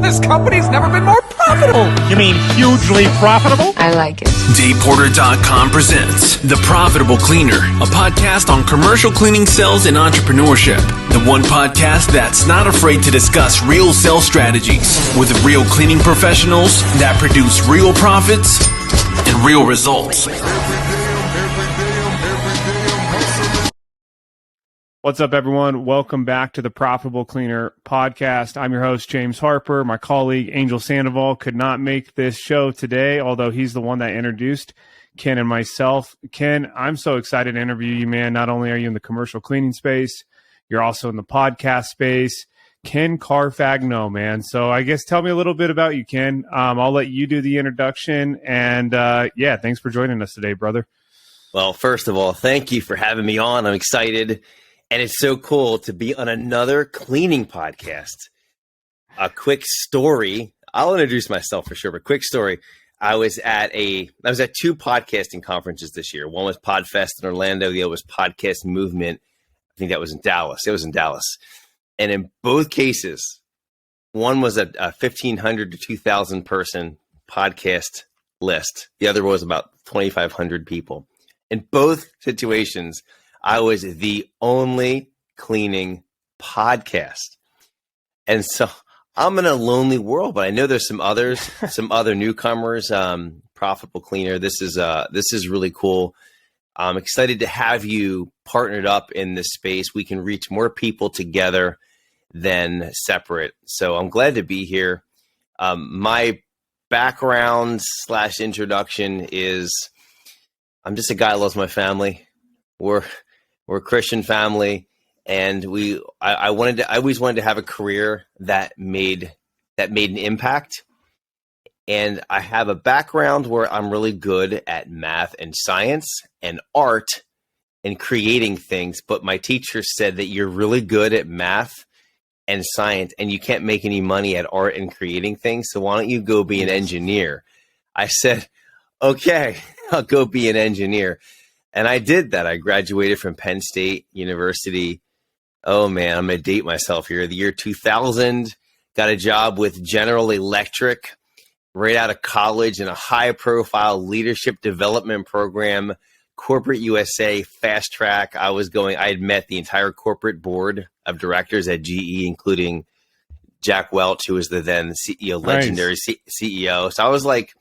This company's never been more profitable. You mean hugely profitable? I like it. DavePorter.com presents The Profitable Cleaner, a podcast on commercial cleaning sales and entrepreneurship. The one podcast that's not afraid to discuss real sales strategies with real cleaning professionals that produce real profits and real results. What's up, everyone? Welcome back to the Profitable Cleaner podcast. I'm your host, James Harper. My colleague, Angel Sandoval, could not make this show today, although he's the one that introduced Ken and myself. Ken, I'm so excited to interview you, man. Not only are you in the commercial cleaning space, you're also in the podcast space. Ken Carfagno, man. So I guess tell me a little bit about you, Ken. I'll let you do the introduction. And thanks for joining us today, brother. Well, first of all, thank you for having me on. I'm excited. And it's so cool to be on another cleaning podcast. A quick story. I'll introduce myself for sure, but quick story. I was at two podcasting conferences this year. One was PodFest in Orlando. The other was Podcast Movement. I think that was in Dallas. It was in Dallas. And in both cases, one was a 1,500 to 2,000 person podcast list. The other was about 2,500 people. In both situations, I was the only cleaning podcast. And so I'm in a lonely world, but I know there's some others, some other newcomers, Profitable Cleaner. This is really cool. I'm excited to have you partnered up in this space. We can reach more people together than separate. So I'm glad to be here. My background / introduction is I'm just a guy who loves my family. We're a Christian family, and I always wanted to have a career that made an impact. And I have a background where I'm really good at math and science and art and creating things. But my teacher said that you're really good at math and science, and you can't make any money at art and creating things. So why don't you go be an engineer? I said, okay, I'll go be an engineer. And I did that. I graduated from Penn State University. Oh, man, I'm going to date myself here. The year 2000, got a job with General Electric right out of college in a high-profile leadership development program, Corporate USA, Fast Track. I had met the entire corporate board of directors at GE, including Jack Welch, who was the then CEO, legendary CEO. So I was like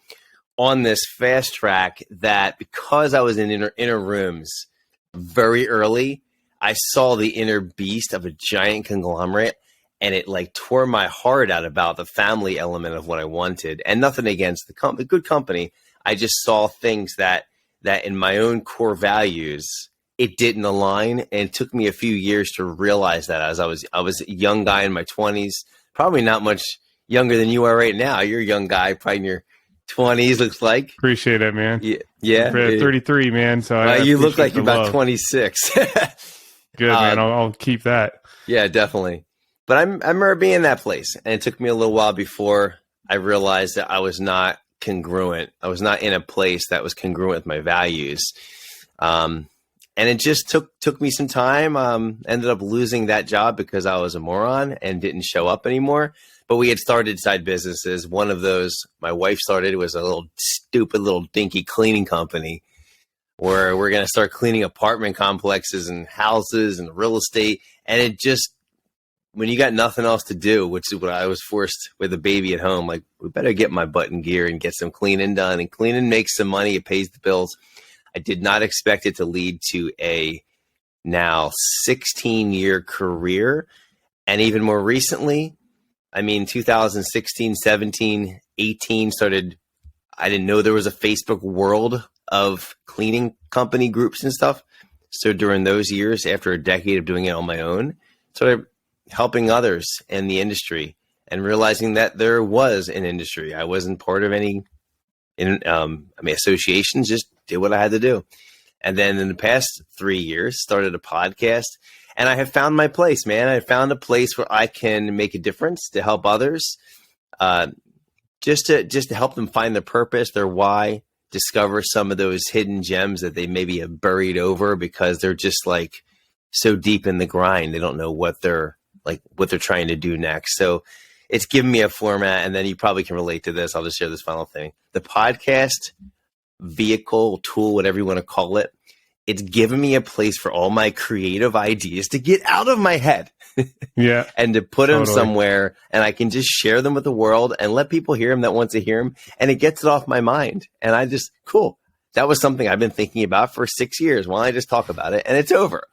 on this fast track that because I was in inner rooms very early, I saw the inner beast of a giant conglomerate, and it like tore my heart out about the family element of what I wanted. And nothing against the good company. I just saw things that in my own core values, it didn't align. And it took me a few years to realize that as I was a young guy in my 20s, probably not much younger than you are right now. You're a young guy, probably in your 20s, looks like. Appreciate it, man. Yeah. 33, man. So you look like you're about 26. Good, man. I'll keep that. Yeah, definitely. But I remember being in that place, and it took me a little while before I realized that I was not congruent. I was not in a place that was congruent with my values. And it just took me some time. Ended up losing that job because I was a moron and didn't show up anymore. But we had started side businesses. One of those my wife started was a little stupid little dinky cleaning company where we're going to start cleaning apartment complexes and houses and real estate. And it just, when you got nothing else to do, which is what I was forced with a baby at home, like, we better get my butt in gear and get some cleaning done. And cleaning makes some money. It pays the bills. I did not expect it to lead to a now 16-year career. And even more recently, 2016, 17, 18 started, I didn't know there was a Facebook world of cleaning company groups and stuff. So during those years, after a decade of doing it on my own, started helping others in the industry and realizing that there was an industry. I wasn't part of any associations, just did what I had to do. And then in the past 3 years, started a podcast. And I have found my place, man. I found a place where I can make a difference to help others, just to help them find their purpose, their why, discover some of those hidden gems that they maybe have buried over because they're just like so deep in the grind. They don't know what they're trying to do next. So it's given me a format, and then you probably can relate to this. I'll just share this final thing. The podcast vehicle, tool, whatever you want to call it, it's given me a place for all my creative ideas to get out of my head. Yeah. And to put them somewhere, and I can just share them with the world and let people hear them that want to hear them, and it gets it off my mind. And I just, cool. That was something I've been thinking about for 6 years. Why don't I just talk about it, and it's over.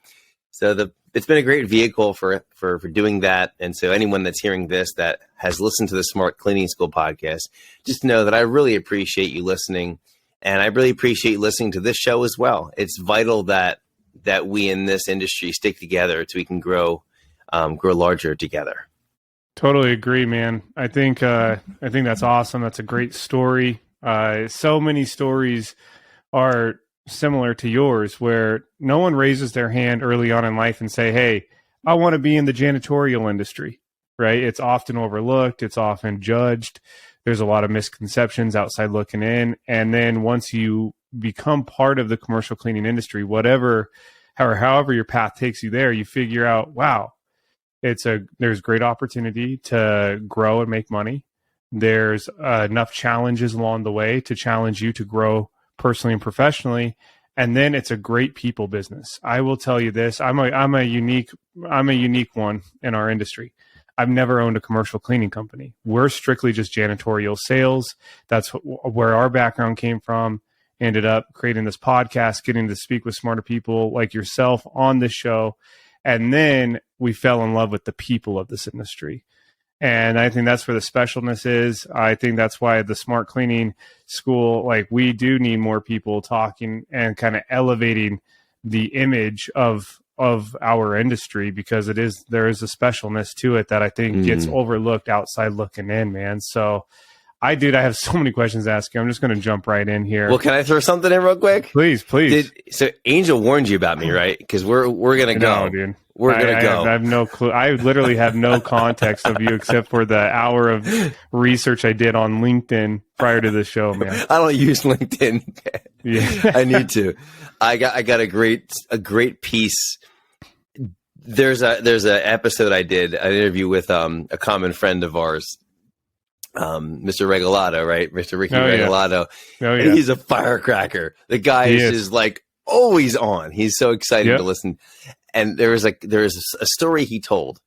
So it's been a great vehicle for doing that. And so anyone that's hearing this that has listened to the Smart Cleaning School podcast, just know that I really appreciate you listening. And I really appreciate you listening to this show as well. It's vital that we in this industry stick together so we can grow larger together. Totally agree, man. I think that's awesome. That's a great story. So many stories are similar to yours where no one raises their hand early on in life and say, hey, I want to be in the janitorial industry, right? It's often overlooked. It's often judged. There's a lot of misconceptions outside looking in. And then once you become part of the commercial cleaning industry, however your path takes you there, you figure out, wow, there's great opportunity to grow and make money. There's enough challenges along the way to challenge you to grow personally and professionally. And then it's a great people business. I will tell you this, I'm a unique one in our industry. I've never owned a commercial cleaning company. We're strictly just janitorial sales. That's where our background came from. Ended up creating this podcast, getting to speak with smarter people like yourself on this show. And then we fell in love with the people of this industry. And I think that's where the specialness is. I think that's why the Smart Cleaning School, like we do need more people talking and kind of elevating the image of our industry, because there is a specialness to it that I think gets overlooked outside looking in, man. So I have so many questions to ask you. I'm just going to jump right in here. Well, can I throw something in real quick? Please. So Angel warned you about me, right? Because we're going to go. No, dude. We're going to go. I have no clue. I literally have no context of you except for the hour of research I did on LinkedIn prior to the show, man. I don't use LinkedIn. Yeah. I need to. I got a great piece. There's a episode I did, an interview with a common friend of ours, Mr. Regalado, right? Mr. Ricky Regalado. Yeah. And he's a firecracker. The guy is just like always on. He's so excited to listen. And there was a story he told,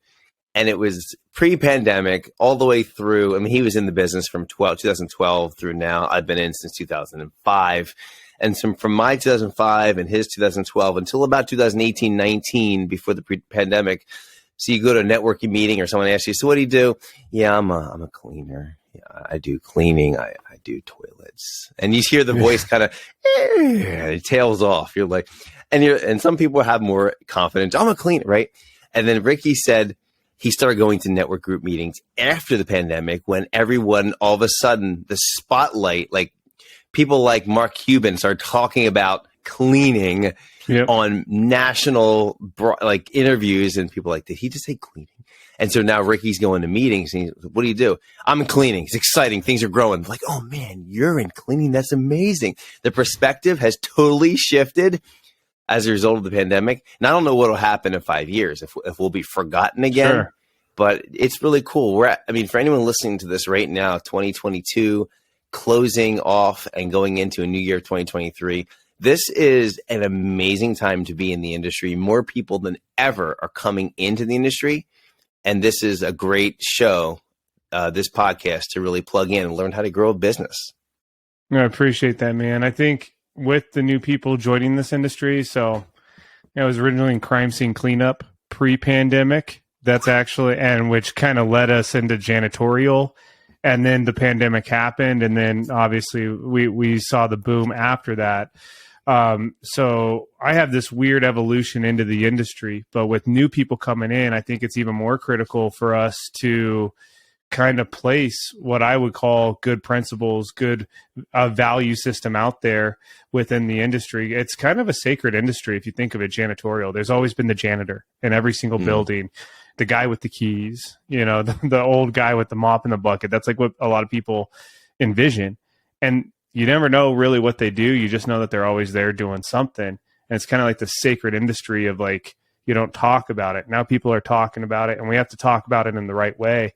and it was pre-pandemic all the way through. I mean, he was in the business from 2012 through now. I've been in since 2005. And from my 2005 and his 2012 until about 2018, 19, before the pandemic. So you go to a networking meeting or someone asks you, so what do you do? Yeah, I'm a cleaner. Yeah, I do cleaning. I do toilets. And you hear the voice kind of, it tails off. You're like, and some people have more confidence. I'm a cleaner, right? And then Ricky said he started going to network group meetings after the pandemic when everyone, all of a sudden, the spotlight, like people like Mark Cuban started talking about cleaning on national interviews, and people like, did he just say cleaning? And so now Ricky's going to meetings and he's, what do you do? I'm in cleaning. It's exciting. Things are growing. Like, oh man, you're in cleaning. That's amazing. The perspective has totally shifted as a result of the pandemic. And I don't know what will happen in 5 years if we'll be forgotten again, but it's really cool. For anyone listening to this right now, 2022, closing off and going into a new year, 2023, this is an amazing time to be in the industry. More people than ever are coming into the industry. And this is a great show, this podcast, to really plug in and learn how to grow a business. I appreciate that, man. I think with the new people joining this industry, so I was originally in crime scene cleanup pre-pandemic. That's actually, and which kind of led us into janitorial. And then the pandemic happened. And then obviously we saw the boom after that. So I have this weird evolution into the industry, but with new people coming in, I think it's even more critical for us to kind of place what I would call good principles, good value system out there within the industry. It's kind of a sacred industry. If you think of it, janitorial, there's always been the janitor in every single building, the guy with the keys, the old guy with the mop and the bucket. That's like what a lot of people envision. And you never know really what they do. You just know that they're always there doing something. And it's kind of like the sacred industry of like, you don't talk about it. Now people are talking about it, and we have to talk about it in the right way.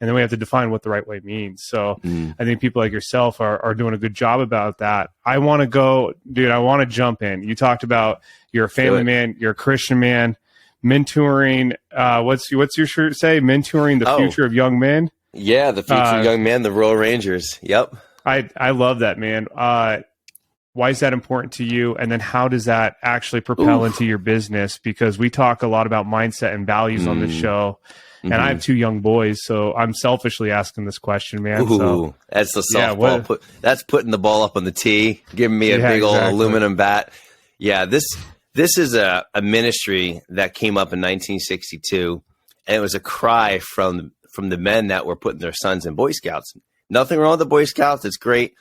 and then we have to define what the right way means. So I think people like yourself are doing a good job about that. I want to jump in. You talked about you're a family man, you're a Christian man, mentoring. What's your shirt say? Mentoring the future of young men. Yeah, the future young men, the Royal Rangers. Yep. I love that, man. Why is that important to you? And then how does that actually propel into your business? Because we talk a lot about mindset and values on this show. And I have 2 young boys, so I'm selfishly asking this question, man. So, that's the softball. That's putting the ball up on the tee, giving me a big old aluminum bat. Yeah, this is a ministry that came up in 1962, and it was a cry from the men that were putting their sons in Boy Scouts. Nothing wrong with the Boy Scouts. It's great.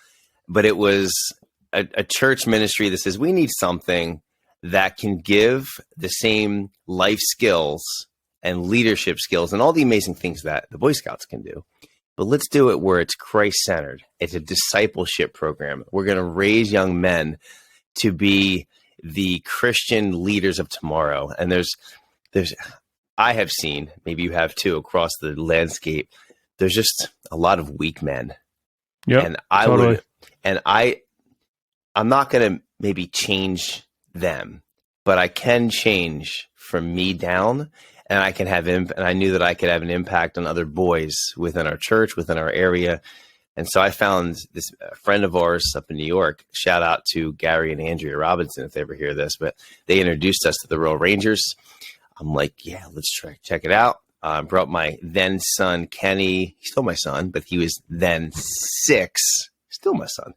But it was a church ministry that says we need something that can give the same life skills and leadership skills and all the amazing things that the Boy Scouts can do. But let's do it where it's Christ-centered. It's a discipleship program. We're going to raise young men to be the Christian leaders of tomorrow. And I have seen, maybe you have too, across the landscape, there's just a lot of weak men. Yeah. And I'm not going to maybe change them, but I can change from me down, and I can have and I knew that I could have an impact on other boys within our church, within our area. And so I found this friend of ours up in New York. Shout out to Gary and Andrea Robinson if they ever hear this, but they introduced us to the Royal Rangers. I'm like, yeah, let's check it out. Brought my then son, Kenny. He's still my son, but he was then 6, still my son.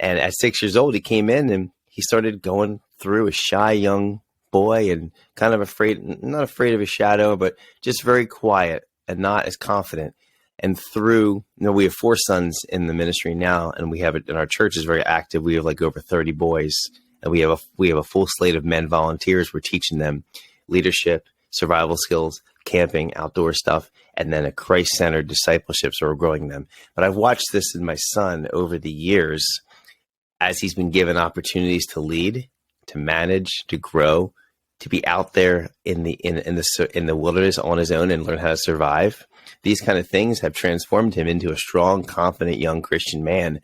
And at 6 years old, he came in and he started going through, a shy young boy and kind of not afraid of his shadow, but just very quiet and not as confident. And through, we have 4 sons in the ministry now, and we have it, and our church is very active. We have like over 30 boys, and we have a full slate of men volunteers. We're teaching them leadership, survival skills, camping, outdoor stuff, and then a Christ-centered discipleship. So we're growing them. But I've watched this in my son over the years as he's been given opportunities to lead, to manage, to grow, to be out there in the wilderness on his own and learn how to survive. These kind of things have transformed him into a strong, confident young Christian man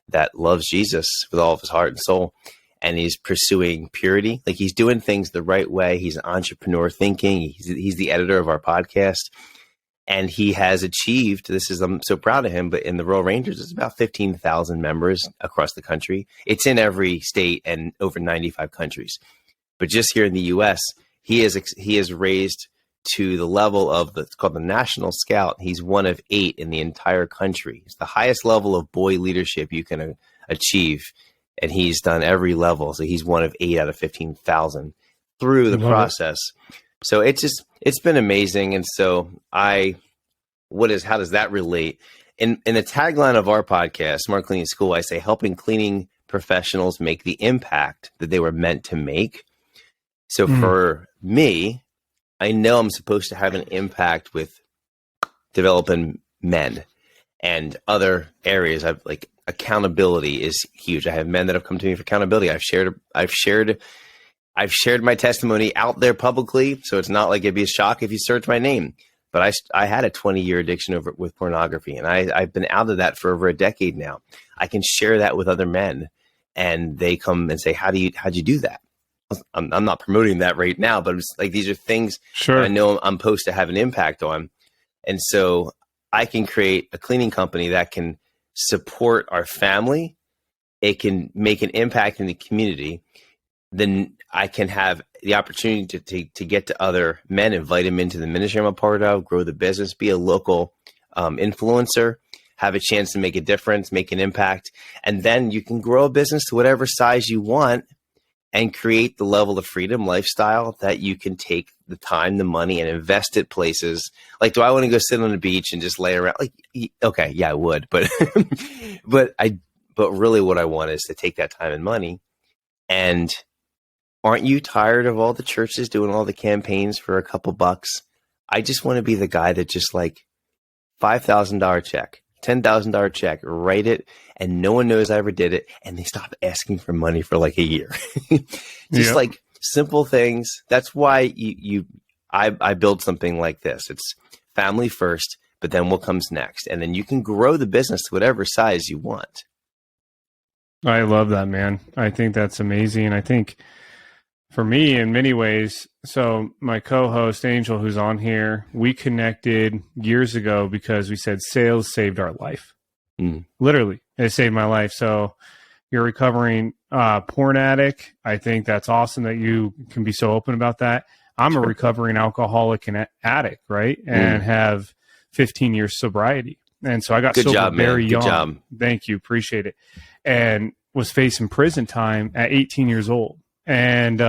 that loves Jesus with all of his heart and soul. And he's pursuing purity. Like, he's doing things the right way. He's an entrepreneur thinking. He's the editor of our podcast. And he has achieved, I'm so proud of him, but in the Royal Rangers, it's about 15,000 members across the country. It's in every state and over 95 countries. But just here in the U.S., he is raised to the level of it's called the National Scout. He's one of 8 in the entire country. It's the highest level of boy leadership you can achieve. And he's done every level. So he's one of 8 out of 15,000 through the process. So it's been amazing. And so how does that relate? In the tagline of our podcast, Smart Cleaning School, I say helping cleaning professionals make the impact that they were meant to make. So for me, I know I'm supposed to have an impact with developing men and other areas. Accountability is huge. I have men that have come to me for accountability. I've shared my testimony out there publicly, so it's not like it'd be a shock if you search my name. But I had a 20-year addiction with pornography, and I've been out of that for over a decade now. I can share that with other men, and they come and say, how'd you do that? I'm not promoting that right now, but it's like, these are things that I know I'm supposed to have an impact on. And so I can create a cleaning company that can support our family. It can make an impact in the community. Then I can have the opportunity to get to other men, invite them into the ministry I'm a part of, grow the business, be a local influencer, have a chance to make a difference, make an impact. And then you can grow a business to whatever size you want and create the level of freedom lifestyle that you can take the time, the money, and invest it places. Like, do I want to go sit on the beach and just lay around? Like, okay, yeah, I would, but but really what I want is to take that time and money. And aren't you tired of all the churches doing all the campaigns for a couple bucks? I just want to be the guy that just like $5,000 check, $10,000 check, write it, and no one knows I ever did it, and they stop asking for money for like a year. Just like simple things. That's why I build something like this. It's family first, but then what comes next? And then you can grow the business to whatever size you want. I love that, man. I think that's amazing. I think for me, in many ways, so my co-host Angel, who's on here, we connected years ago because we said sales saved our life. Literally, it saved my life. So you're a recovering porn addict. I think that's awesome that you can be so open about that. I'm a recovering alcoholic and addict, right? And have 15 years sobriety. And so I got sober very young. Good job. Thank you. Appreciate it. And was facing prison time at 18 years old. And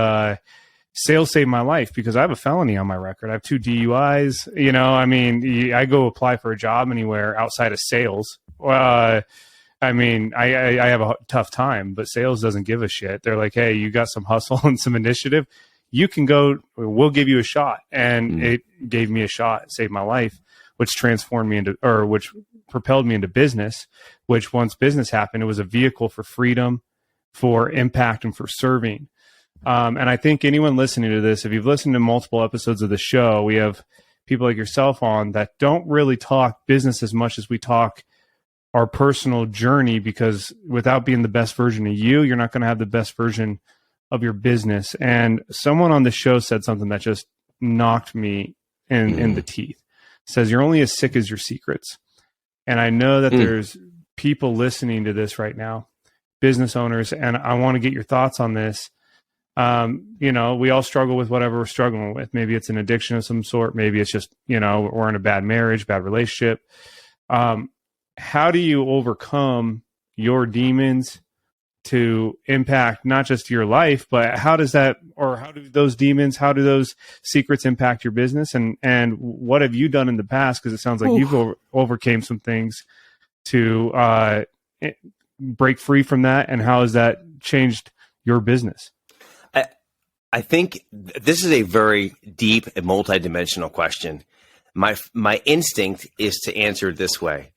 sales saved my life because I have a felony on my record. I have 2 DUIs. You know, I mean, I go apply for a job anywhere outside of sales. I mean, I have a tough time, but sales doesn't give a shit. They're like, hey, you got some hustle and some initiative. You can go, we'll give you a shot. And it gave me a shot. It saved my life, which transformed me into, or which propelled me into business, which once business happened, it was a vehicle for freedom, for impact, and for serving. And I think anyone listening to this, if you've listened to multiple episodes of the show, we have people like yourself on that don't really talk business as much as we talk our personal journey, because without being the best version of you, you're not going to have the best version of your business. And someone on the show said something that just knocked me in the teeth. Says, you're only as sick as your secrets. And I know that there's people listening to this right now, business owners, and I want to get your thoughts on this. You know, we all struggle with whatever we're struggling with. Maybe it's an addiction of some sort. Maybe it's just, you know, we're in a bad marriage, bad relationship. How do you overcome your demons to impact not just your life, but how does that, or how do those demons, how do those secrets impact your business? And what have you done in the past? Because it sounds like you've overcame some things to break free from that. And how has that changed your business? I think this is a very deep and multidimensional question. My instinct is to answer it this way.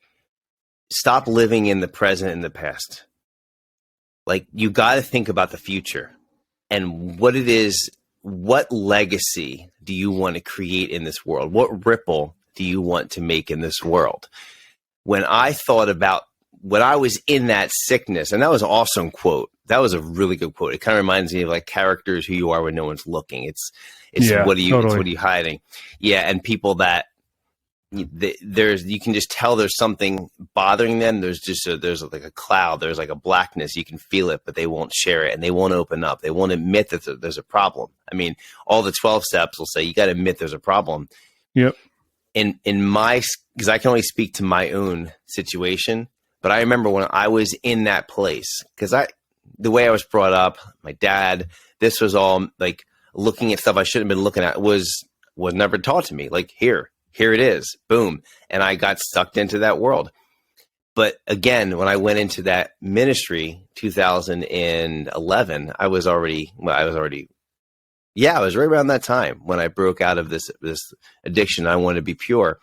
Stop living in the present and the past. Like, you got to think about the future and what it is, what legacy do you want to create in this world? What ripple do you want to make in this world? When I thought about when I was in that sickness, and that was an awesome quote. That was a really good quote. It kind of reminds me of like characters who you are when no one's looking. It's what are you hiding? Yeah. And people that you can just tell there's something bothering them. There's like a cloud. There's like a blackness. You can feel it, but they won't share it and they won't open up. They won't admit that there's a problem. I mean, all the 12 steps will say, you got to admit there's a problem. Yep. Because I can only speak to my own situation, but I remember when I was in that place, because the way I was brought up, my dad, this was all like looking at stuff I shouldn't have been looking at was never taught to me. Like, here it is, boom. And I got sucked into that world. But again, when I went into that ministry, 2011, I was right around that time when I broke out of this addiction. I wanted to be pure.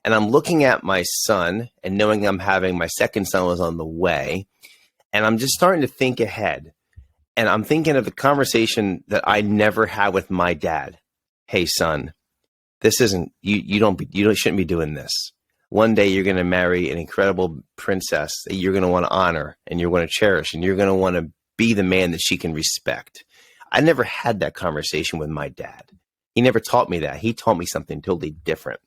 And I'm looking at my son and knowing I'm having my second son was on the way. And I'm just starting to think ahead. And I'm thinking of the conversation that I never had with my dad. Hey, son, this isn't, you shouldn't be doing this. One day you're going to marry an incredible princess that you're going to want to honor and you're going to cherish and you're going to want to be the man that she can respect. I never had that conversation with my dad. He never taught me that. He taught me something totally different.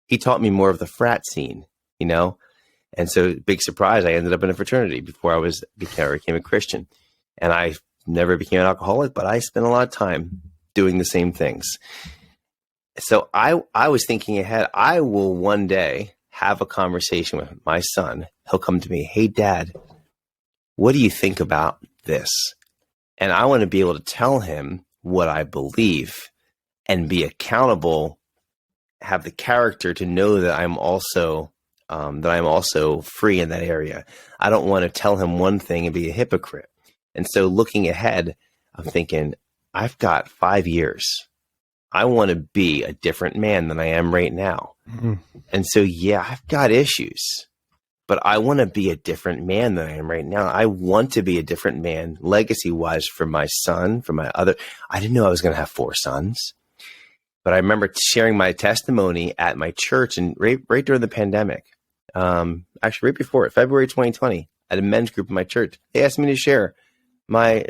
He taught me more of the frat scene, you know? And so, big surprise, I ended up in a fraternity before I became a Christian. And I never became an alcoholic, but I spent a lot of time doing the same things. So I was thinking ahead. I will one day have a conversation with my son. He'll come to me, hey, Dad, what do you think about this? And I want to be able to tell him what I believe and be accountable, have the character to know that I'm also free in that area. I don't want to tell him one thing and be a hypocrite. And so looking ahead, I'm thinking, I've got 5 years. I want to be a different man than I am right now. Mm-hmm. And so, yeah, I've got issues, but I want to be a different man than I am right now. I want to be a different man, legacy-wise, for my son, for my other. I didn't know I was going to have 4 sons, But I remember sharing my testimony at my church and right during the pandemic. Actually, right before it, February 2020, at a men's group in my church. They asked me to share my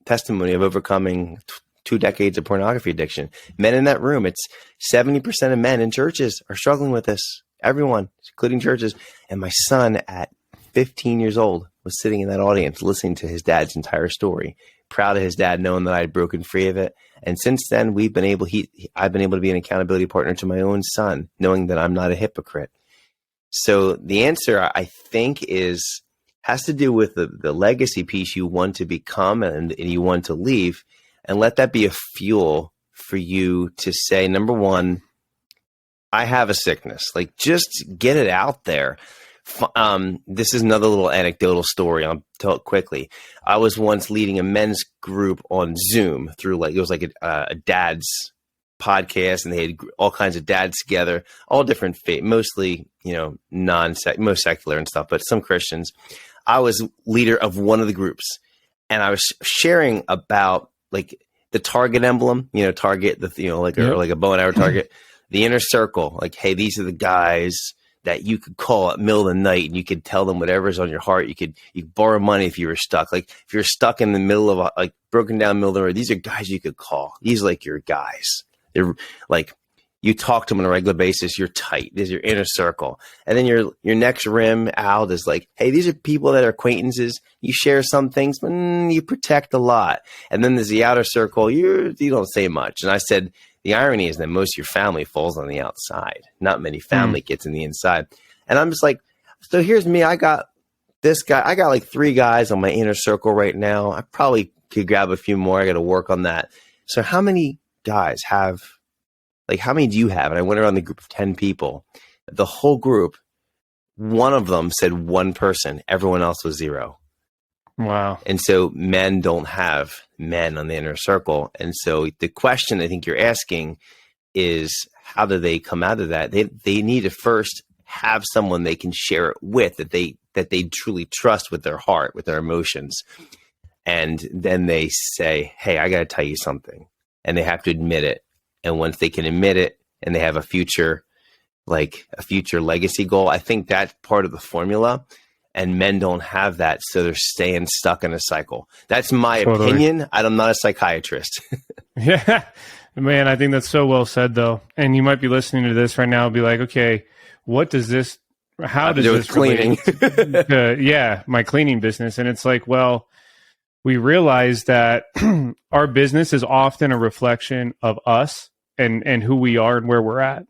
testimony of overcoming 2 decades of pornography addiction. Men in that room, it's 70% of men in churches are struggling with this. Everyone, including churches. And my son at 15 years old was sitting in that audience listening to his dad's entire story, proud of his dad, knowing that I had broken free of it. And since then, I've been able to be an accountability partner to my own son, knowing that I'm not a hypocrite. So the answer, I think, has to do with the legacy piece you want to become and you want to leave, and let that be a fuel for you to say, number one, I have a sickness. Like, just get it out there. This is another little anecdotal story. I'll tell it quickly. I was once leading a men's group on Zoom through it was like a dad's podcast, and they had all kinds of dads together, all different faith, mostly, most secular and stuff, but some Christians. I was leader of one of the groups, and I was sharing about like the target emblem, target, like a bow and arrow target, the inner circle. Like, hey, these are the guys that you could call at middle of the night, and you could tell them whatever's on your heart. You could borrow money if you were stuck. Like, if you're stuck in the middle of broken down middle of the road, these are guys you could call. These are like your guys. They're like, you talk to them on a regular basis. You're tight. This is your inner circle. And then your next rim out is like, hey, these are people that are acquaintances. You share some things, but you protect a lot. And then there's the outer circle. You don't say much. And I said, the irony is that most of your family falls on the outside. Not many family gets in the inside. And I'm just like, so here's me. I got this guy. I got like 3 guys on my inner circle right now. I probably could grab a few more. I got to work on that. So how many guys have, how many do you have? And I went around the group of 10 people. The whole group, one of them said one person. Everyone else was 0. Wow. And so men don't have men on the inner circle. And so the question I think you're asking is, how do they come out of that? They need to first have someone they can share it with, that they truly trust with their heart, with their emotions. And then they say, hey, I got to tell you something. And they have to admit it. And once they can admit it and they have a future legacy goal, I think that's part of the formula. And men don't have that, so they're staying stuck in a cycle. That's my opinion. I'm not a psychiatrist. Yeah, man, I think that's so well said, though. And you might be listening to this right now and be like, okay, what does this, how does this cleaning? My cleaning business. And it's like, well, we realize that our business is often a reflection of us and who we are and where we're at.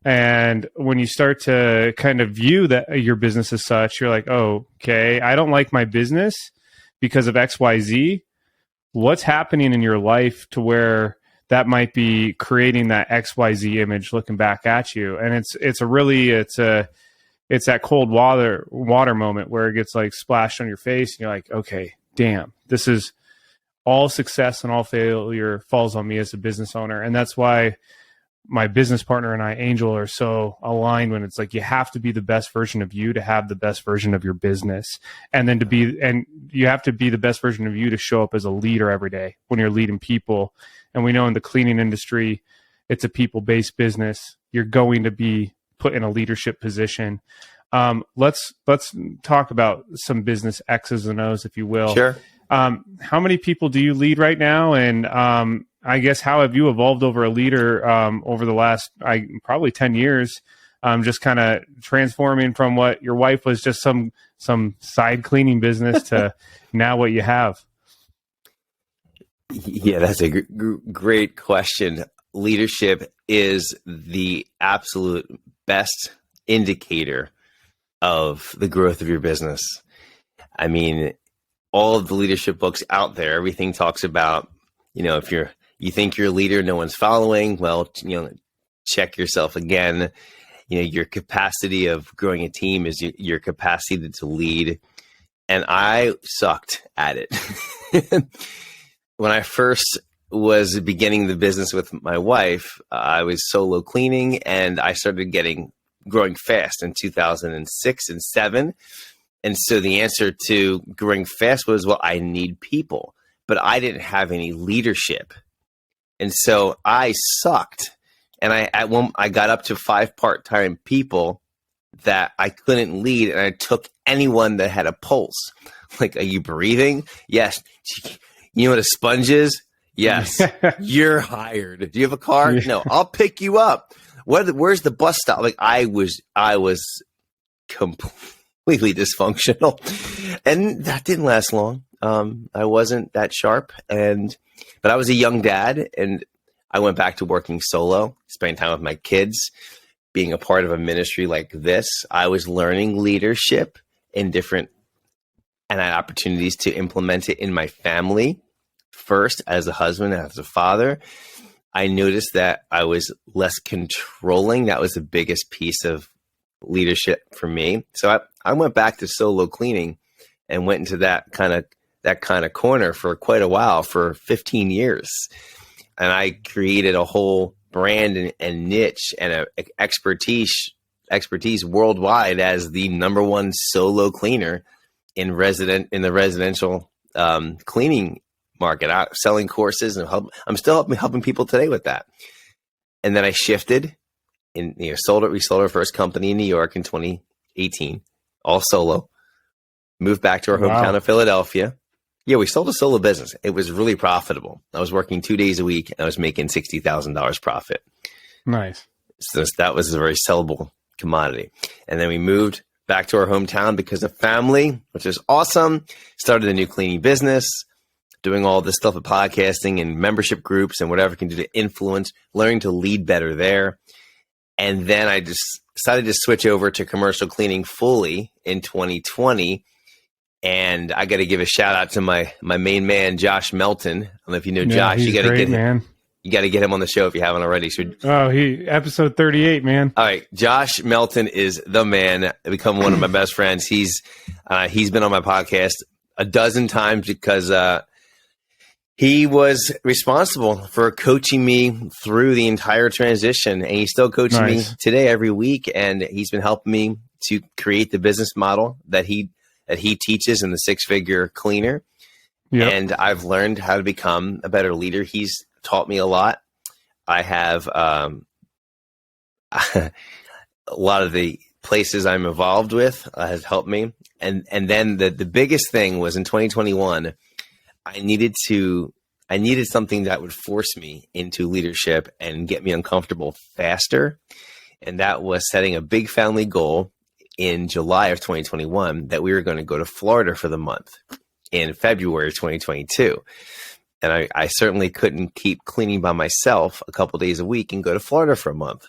And when you start to kind of view that your business as such, you're like, oh, okay, I don't like my business because of XYZ. What's happening in your life to where that might be creating that XYZ image looking back at you? And it's that cold water moment where it gets like splashed on your face and you're like, okay, damn, this is all success and all failure falls on me as a business owner. And that's why my business partner and I, Angel, are so aligned when it's like, you have to be the best version of you to have the best version of your business. And then you have to be the best version of you to show up as a leader every day when you're leading people. And we know in the cleaning industry, it's a people-based business. You're going to be put in a leadership position. Let's talk about some business X's and O's, if you will. Sure. How many people do you lead right now? And I guess, how have you evolved over a leader over the last probably 10 years, just kind of transforming from what your wife was just some side cleaning business to now what you have? Yeah, that's a great question. Leadership is the absolute best indicator of the growth of your business. I mean, all of the leadership books out there, everything talks about, if you think you're a leader, no one's following. Well, check yourself again. Your capacity of growing a team is your capacity to lead. And I sucked at it. When I first was beginning the business with my wife, I was solo cleaning, and I started growing fast in 2006 and 2007. And so the answer to growing fast was, well, I need people, but I didn't have any leadership. And so I sucked. And I got up to 5 part-time people that I couldn't lead. And I took anyone that had a pulse. Like, are you breathing? Yes. You know what a sponge is? Yes. You're hired. Do you have a car? Yeah. No, I'll pick you up. Where's the bus stop? Like, I was completely dysfunctional, and that didn't last long. I wasn't that sharp, but I was a young dad, and I went back to working solo, spending time with my kids, being a part of a ministry like this. I was learning leadership in different, and I had opportunities to implement it in my family first as a husband, as a father. I noticed that I was less controlling. That was the biggest piece of leadership for me. So I went back to solo cleaning and went into that kind of corner for quite a while, for 15 years. And I created a whole brand and niche and a expertise worldwide as the number one solo cleaner in the residential cleaning market, out selling courses, and I'm still helping people today with that. And then I shifted we sold our first company in New York in 2018, all solo, moved back to our hometown of Philadelphia. Yeah, we sold a solo business. It was really profitable. I was working 2 days a week and I was making $60,000 profit. Nice. So that was a very sellable commodity. And then we moved back to our hometown because of family, which is awesome. Started a new cleaning business, doing all this stuff with podcasting and membership groups and whatever can do to influence, learning to lead better there. And then I just decided to switch over to commercial cleaning fully in 2020. And I got to give a shout out to my main man, Josh Melton. I don't know if you know Josh. You got to get him. You got to get him on the show if you haven't already. So, episode 38, man. All right, Josh Melton is the man. Become one of my best friends. He's been on my podcast a dozen times because he was responsible for coaching me through the entire transition, and he's still coaching me today every week. And he's been helping me to create the business model that he teaches in the 6-figure cleaner. Yep. And I've learned how to become a better leader. He's taught me a lot. I have a lot of the places I'm involved with has helped me. And then the biggest thing was in 2021. I needed something that would force me into leadership and get me uncomfortable faster. And that was setting a big family goal in July of 2021 that we were going to go to Florida for the month in February of 2022. And I certainly couldn't keep cleaning by myself a couple days a week and go to Florida for a month.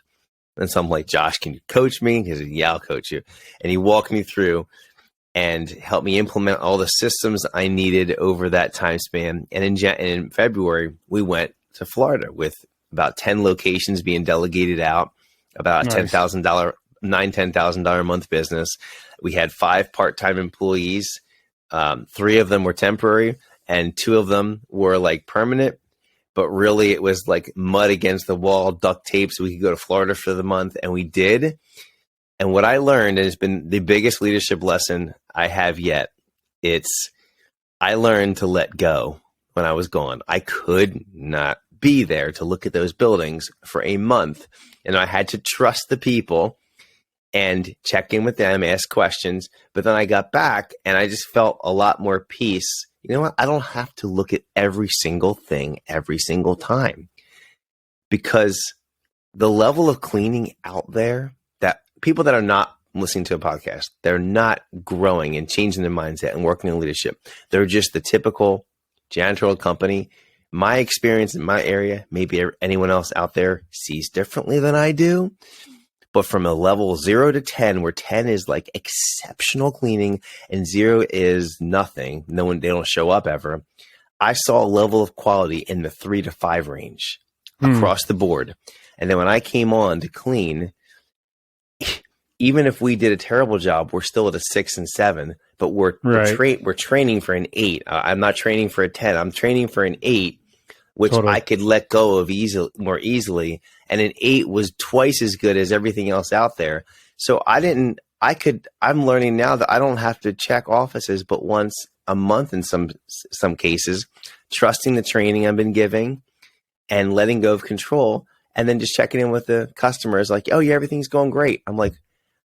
And so I'm like, Josh, can you coach me? He said, yeah, I'll coach you. And he walked me through and helped me implement all the systems I needed over that time span. And in February, we went to Florida with about 10 locations being delegated out, about a $10,000 a month business. We had 5 part-time employees. 3 of them were temporary and 2 of them were like permanent, but really it was like mud against the wall, duct tape, so we could go to Florida for the month. And we did. And what I learned, and it's been the biggest leadership lesson I have yet, I learned to let go when I was gone. I could not be there to look at those buildings for a month. And I had to trust the people and check in with them, ask questions. But then I got back and I just felt a lot more peace. You know what? I don't have to look at every single thing every single time, because the level of cleaning out there, that people that are not listening to a podcast, they're not growing and changing their mindset and working in leadership. They're just the typical janitorial company. My experience in my area, maybe anyone else out there sees differently than I do. But from a level 0 to 10, where 10 is like exceptional cleaning and 0 is nothing, they don't show up ever, I saw a level of quality in the 3 to 5 range across the board. And then when I came on to clean, even if we did a terrible job, we're still at a 6 and 7, but we're training for an 8. I'm not training for a 10. I'm training for an 8, which I could let go of more easily. And an 8 was twice as good as everything else out there. So I'm learning now that I don't have to check offices but once a month in some cases, trusting the training I've been giving and letting go of control, and then just checking in with the customers like, oh yeah, everything's going great. I'm like,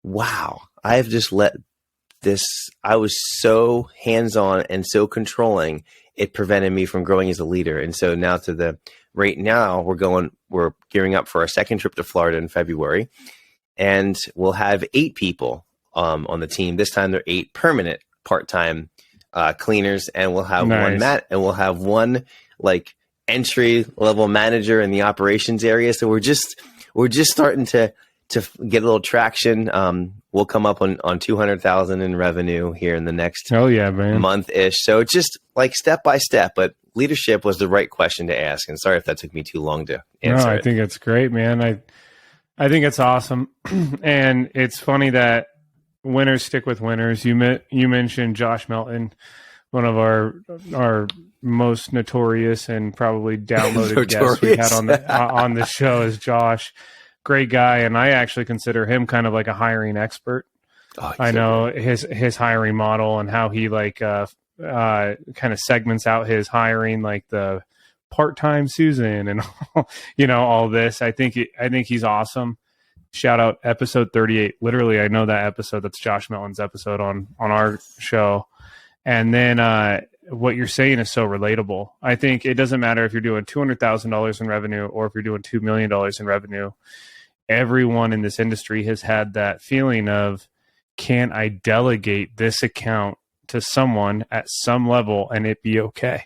wow, I have just let this, I was so hands-on and so controlling, it prevented me from growing as a leader. And so now right now we're gearing up for our second trip to Florida in February, and we'll have 8 people on the team. This time they're 8 permanent part-time cleaners, and we'll have one like entry level manager in the operations area. So we're just starting to get a little traction. We'll come up on 200,000 in revenue here in the next month-ish. So just like step by step, but leadership was the right question to ask. And sorry if that took me too long to answer. No, I think it's great, man. I think it's awesome. And it's funny that winners stick with winners. You mentioned Josh Melton, one of our most notorious and probably downloaded guests we had on the show is Josh. Great guy, and I actually consider him kind of like a hiring expert. I know his hiring model and how he kind of segments out his hiring, like the part-time Susan and all this. I think he's awesome. Shout out episode 38. Literally, I know that episode. That's Josh Melton's episode on our show. And then what you're saying is so relatable. I think it doesn't matter if you're doing $200,000 in revenue or if you're doing $2 million in revenue. Everyone in this industry has had that feeling of, can I delegate this account to someone at some level and it be okay?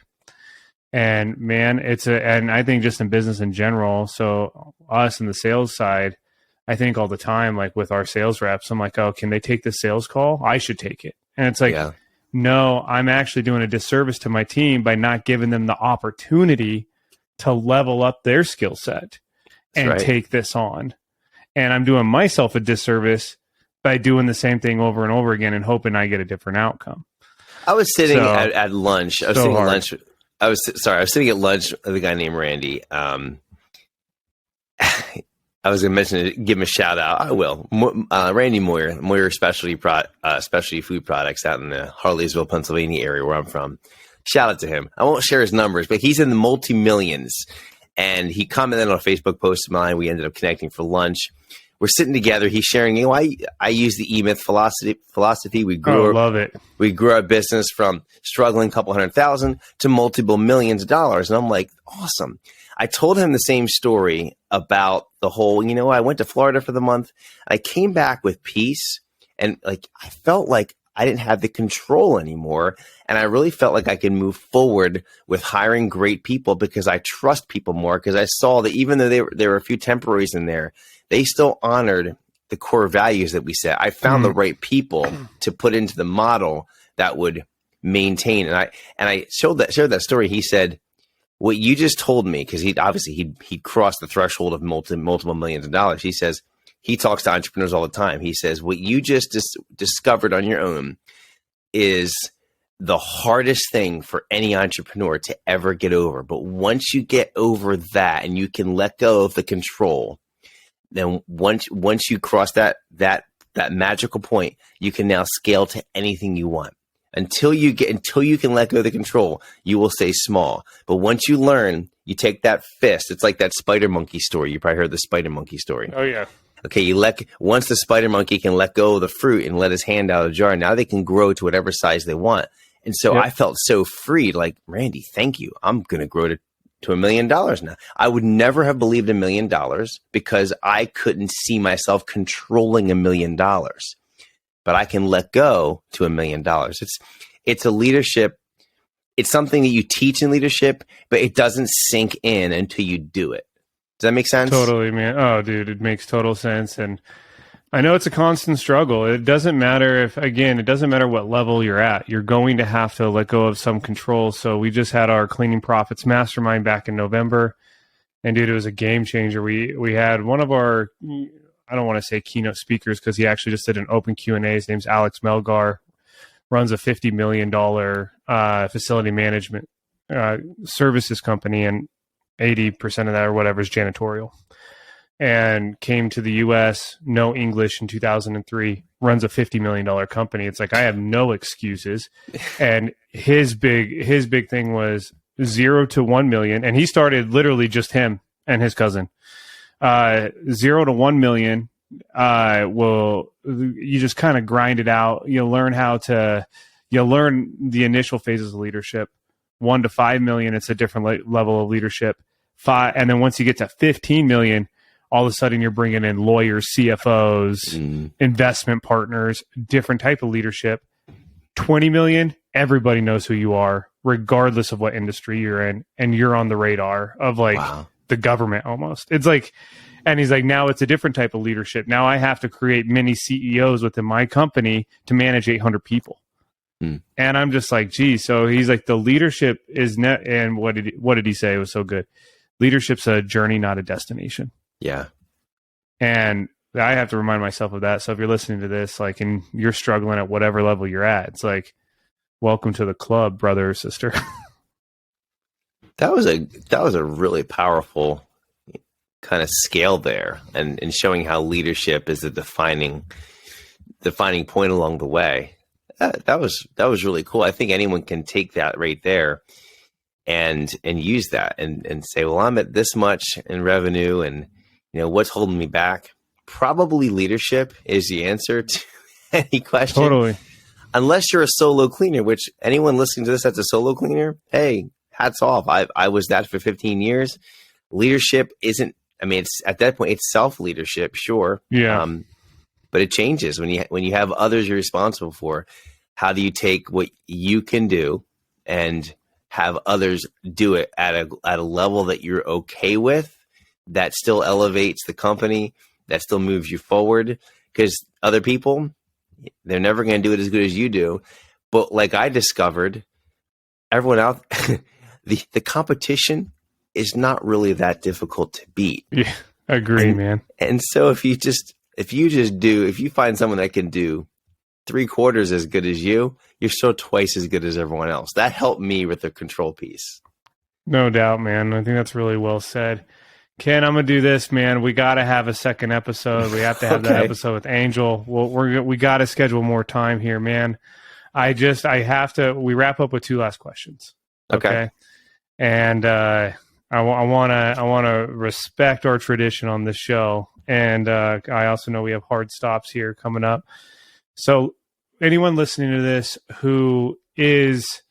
And man, and I think just in business in general, so us in the sales side, I think all the time, like with our sales reps, I'm like, oh, can they take the sales call? I should take it. And it's like, no, I'm actually doing a disservice to my team by not giving them the opportunity to level up their skill set and take this on. And I'm doing myself a disservice by doing the same thing over and over again and hoping I get a different outcome. I was sitting at lunch. I was sitting at lunch with a guy named Randy. I was going to give him a shout out. I will. Randy Moyer specialty food products out in the Harleysville, Pennsylvania area where I'm from. Shout out to him. I won't share his numbers, but he's in the multi-millions. And he commented on a Facebook post of mine. We ended up connecting for lunch. We're sitting together. He's sharing, I use the E-Myth philosophy. We grew our business from struggling a couple $100,000 to multiple millions of dollars. And I'm like, awesome. I told him the same story about the whole, I went to Florida for the month. I came back with peace, and like, I felt like I didn't have the control anymore. And I really felt like I could move forward with hiring great people because I trust people more, because I saw that even though there were a few temporaries in there, they still honored the core values that we set. I found the right people to put into the model that would maintain. And I shared that story. He said, what you just told me, because he'd crossed the threshold of multiple millions of dollars. He says, he talks to entrepreneurs all the time. He says, what you just discovered on your own is the hardest thing for any entrepreneur to ever get over. But once you get over that and you can let go of the control, then once you cross that magical point, you can now scale to anything you want. Until you can let go of the control, you will stay small. But once you learn, you take that fist. It's like that spider monkey story. You probably heard the spider monkey story. Oh yeah. Okay, once the spider monkey can let go of the fruit and let his hand out of the jar, now they can grow to whatever size they want. And so I felt so freed, like, Randy, thank you. I'm going to grow to $1 million now. I would never have believed $1 million because I couldn't see myself controlling $1 million. But I can let go to $1 million. It's a leadership. It's something that you teach in leadership, but it doesn't sink in until you do it. Does that make sense? Totally, man. Oh, dude, it makes total sense. And I know it's a constant struggle. It doesn't matter it doesn't matter what level you're at. You're going to have to let go of some control. So we just had our Cleaning Profits Mastermind back in November. And dude, it was a game changer. We had one of our, I don't want to say keynote speakers because he actually just did an open Q&A. His name's Alex Melgar, runs a $50 million facility management services company, and 80% of that or whatever is janitorial. And came to the U.S., no English in 2003, runs a $50 million company. It's like, I have no excuses. And his big thing was, 0 to 1 million, and he started literally just him and his cousin. 0 to 1 million, you just kind of grind it out. You'll learn the initial phases of leadership. 1 to 5 million, it's a different level of leadership. And then once you get to 15 million, all of a sudden you're bringing in lawyers, CFOs, investment partners, different type of leadership. 20 million, everybody knows who you are, regardless of what industry you're in, and you're on the radar of the government almost. It's like, and he's like, now it's a different type of leadership. Now I have to create mini CEOs within my company to manage 800 people. And I'm just like, geez. So he's like, the leadership is and what did he say? It was so good. Leadership's a journey, not a destination. Yeah. And I have to remind myself of that. So if you're listening to this, like, and you're struggling at whatever level you're at, it's like, welcome to the club, brother or sister. That was a really powerful kind of scale there, and showing how leadership is the defining point along the way. That was really cool. I think anyone can take that right there and use that and say, well, I'm at this much in revenue, and what's holding me back? Probably leadership is the answer to any question. Totally. Unless you're a solo cleaner, which anyone listening to this that's a solo cleaner, hey, hats off. I was that for 15 years. Leadership isn't, it's at that point, it's self-leadership, sure. Yeah. But it changes when you have others you're responsible for. How do you take what you can do and have others do it at a level that you're okay with, that still elevates the company, that still moves you forward? Because other people, they're never going to do it as good as you do. But like I discovered, everyone out, the competition is not really that difficult to beat. Yeah, I agree, man. And so if you find someone that can do 3/4 as good as you're still twice as good as everyone else. That helped me with the control piece. No doubt, man. I think that's really well said. Ken, I'm gonna do this, man. We got to have a second episode. We have to have that episode with Angel. We got to schedule more time here, man. I have to. We wrap up with 2 last questions. Okay. And I want to respect our tradition on this show, and I also know we have hard stops here coming up. So anyone listening to this who is,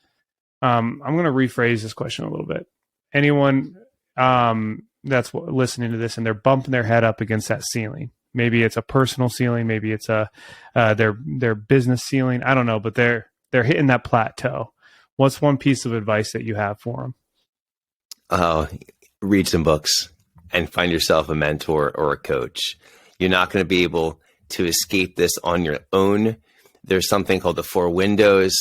I'm going to rephrase this question a little bit. Anyone that's listening to this and they're bumping their head up against that ceiling. Maybe it's a personal ceiling. Maybe it's their business ceiling. I don't know, but they're hitting that plateau. What's one piece of advice that you have for them? Read some books and find yourself a mentor or a coach. You're not going to be able to escape this on your own. There's something called the 4 windows.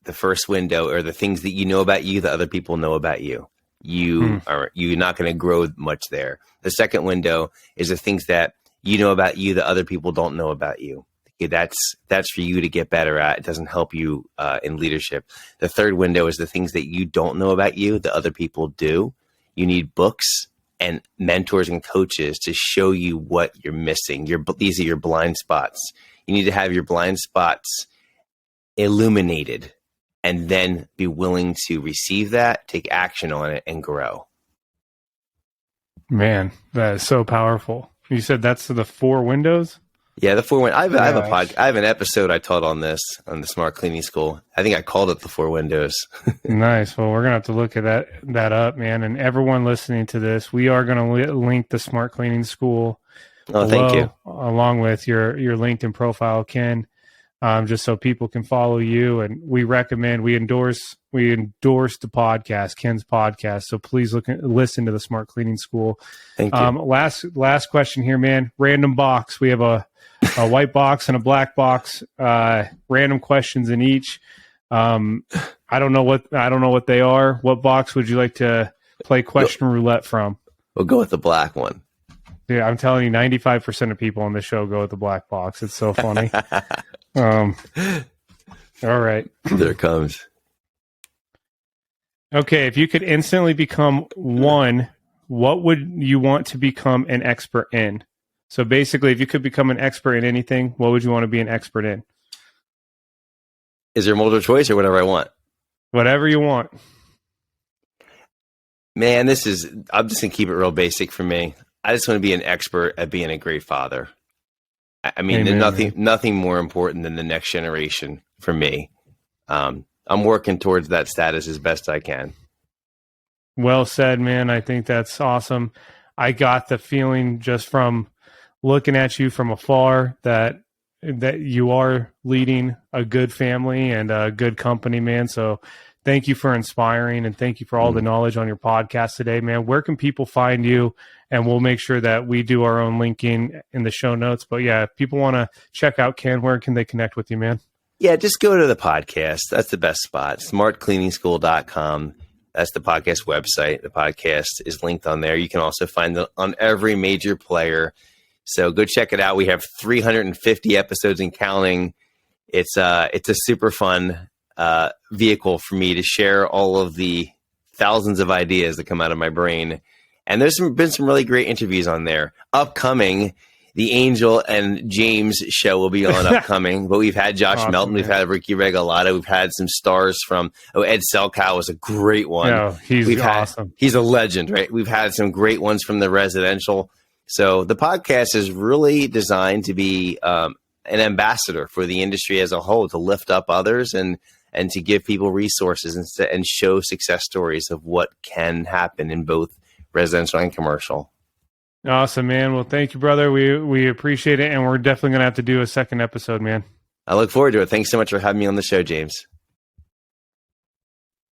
The first window are the things that you know about you that other people know about you. You're not going to grow much there. The second window is the things that you know about you that other people don't know about you. Okay, that's for you to get better at. It doesn't help you in leadership. The third window is the things that you don't know about you that other people do. You need books and mentors and coaches to show you what you're missing. These are your blind spots. You need to have your blind spots illuminated and then be willing to receive that, take action on it, and grow. Man, that is so powerful. You said that's the 4 windows? Yeah, the 4 windows. I have an episode I taught on this on the Smart Cleaning School. I think I called it the 4 windows. Nice. Well, we're gonna have to look at that up, man. And everyone listening to this, we are gonna link the Smart Cleaning School. Oh, thank you. Along with your LinkedIn profile, Ken, just so people can follow you. And we endorse the podcast, Ken's podcast. So please listen to the Smart Cleaning School. Thank you. Last question here, man. Random box. We have a white box and a black box. Random questions in each. I don't know what they are. What box would you like to play question roulette from? We'll go with the black one. Yeah, I'm telling you, 95% of people on this show go with the black box. It's so funny. All right. There it comes. Okay, if you could instantly become one, what would you want to become an expert in? So basically, if you could become an expert in anything, what would you want to be an expert in? Is there multiple choice or whatever I want? Whatever you want. Man, I'm just going to keep it real basic for me. I just want to be an expert at being a great father. I mean, Amen, nothing more important than the next generation for me. I'm working towards that status as best I can. Well said, man. I think that's awesome. I got the feeling just from looking at you from afar that you are leading a good family and a good company, man. So thank you for inspiring, and thank you for all the knowledge on your podcast today, man. Where can people find you? And we'll make sure that we do our own linking in the show notes. But yeah, if people want to check out Ken, where can they connect with you, man? Yeah, just go to the podcast. That's the best spot. smartcleaningschool.com. That's the podcast website. The podcast is linked on there. You can also find it on every major player. So go check it out. We have 350 episodes and counting. It's a super fun vehicle for me to share all of the thousands of ideas that come out of my brain. And there's been some really great interviews on there. Upcoming, the Angel and James show will be on upcoming. But we've had Josh Melton. We've had Ricky Regalado. We've had some stars from Ed Selkow was a great one. No, he's awesome. He's a legend, right? We've had some great ones from the residential. So the podcast is really designed to be an ambassador for the industry as a whole, to lift up others and to give people resources and show success stories of what can happen in both residential and commercial. Awesome, man. Well, thank you, brother. We appreciate it, and we're definitely going to have to do a second episode, man. I look forward to it. Thanks so much for having me on the show, James.